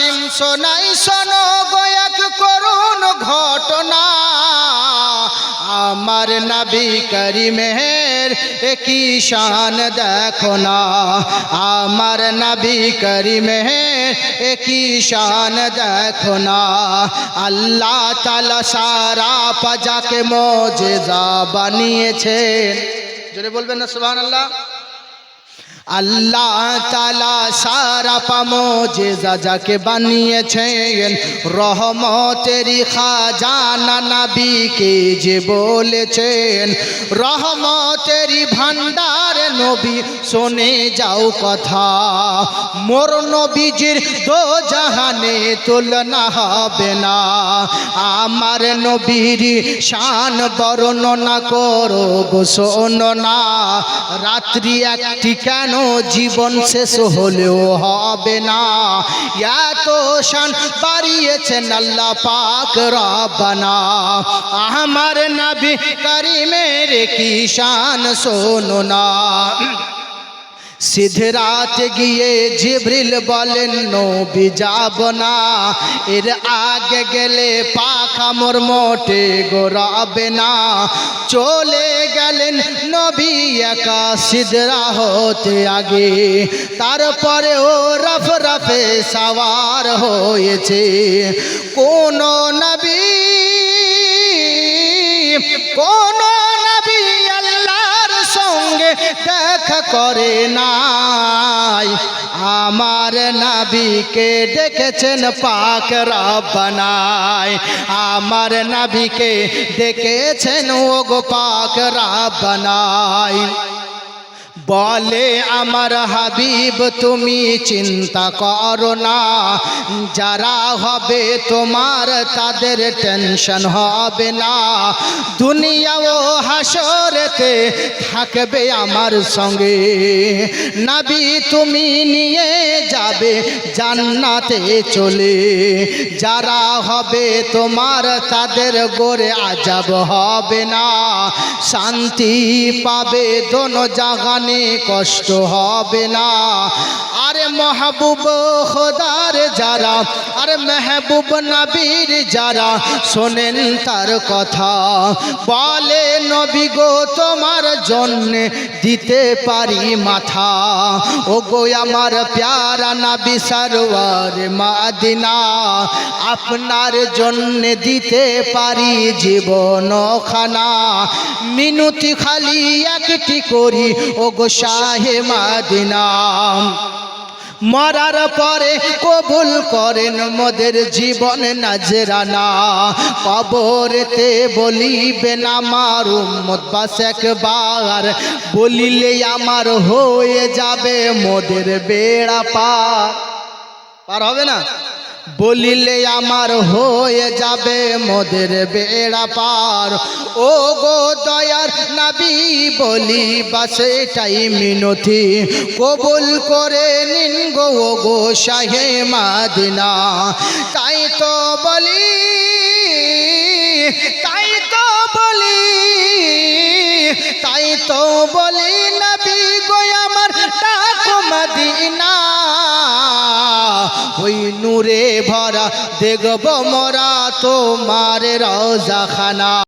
কাসিম শোনাই শোনো গো এক করুণ ঘটনা, আমার নবী করিমের কি শান দেখো না, আমার নবী করিমের কি শান দেখো না। আল্লাহ তাআলা সারা পাজাকে মুজিজা বানিয়েছেন, জোরে বলবেন না সুবহানাল্লাহ। আল্লাহ তাআলা সারা মুজিজা যাকে বানিয়েছেন, রহমতেরই খাজানা নবীকে যে বলেছেন, রহমতেরই ভান্ডার নবী শুনে যাও কথা, মোর নবীজির দো জাহানে তুলনা হবে না। আমার নবীর শান বর্ণনা করো গো শোনো না, রাত্রি একটি কেন জীবন শেষ হলেও হবে না, এত শান বাড়িয়েছেন আল্লাহ পাক রব্বানা। আমার নবী করিমের কি শান শোনো না। সিধরাতে গিয়ে জিবরিল বলেন নবী যাব না, এর আগে গেলে পাখা মোর মোটে গড়াবে না। চলে গেলেন নবী একা সিদরা হতে আগে, তারপরে ও রফ রফে সওয়ার হয়েছে। কোন নবী কোন নবী আল্লাহর সঙ্গে দেখা করে নাই, আমার নবীকে ডেকেছেন পাক রব্বানায়, আমার নবীকে ডেকেছেন ওগো পাক রব্বানায়। বলে আমার হাবিব তুমি চিন্তা করো না, যারা হবে তোমার তাদের টেনশন হবে না, দুনিয়া ও হাসরেতে থাকবে আমার সঙ্গে, নবী তুমি নিয়ে যাবে জান্নাতে চলে, যারা হবে তোমার তাদের গোরে আযাব হবে না, শান্তি পাবে দোনো জাহানে কষ্ট হবে না। আরে মাহবুব খোদার যারা, আরে মেহবুব নবীর যারা শোনেন তার কথা, বলে নবী গো তোমার জন্য দিতে পারি মাথা, ও গো আমার প্যারা নবী সরওয়ার মদিনা, আপনার জন্য দিতে পারি জীবন খানা, মিনতি খালি একটি করি ও গো শাহে মদিনা, মরার পরে কবুল করেন মোদের জীবন নজরানা, কবরেতে বলিবেন আমার উম্মত বাস একবার, বলিলে আমার হয়ে যাবে মোদের বেড়া পার, পার হবে না, বলিলে আমার হয়ে যাবে মোদের বেড়া পার। ও গো দয়ার নবী বলি বাস এটাই মিনতি, কবুল করে নিন গো ও গো শাহে মদিনা। তাই তো বলি, তাই তো বলি, তাই তো বলি নবী গো আমার ডাকো মদিনা, ওই নূরে ভরা দেখব মোরা তোমার রওজা খানা।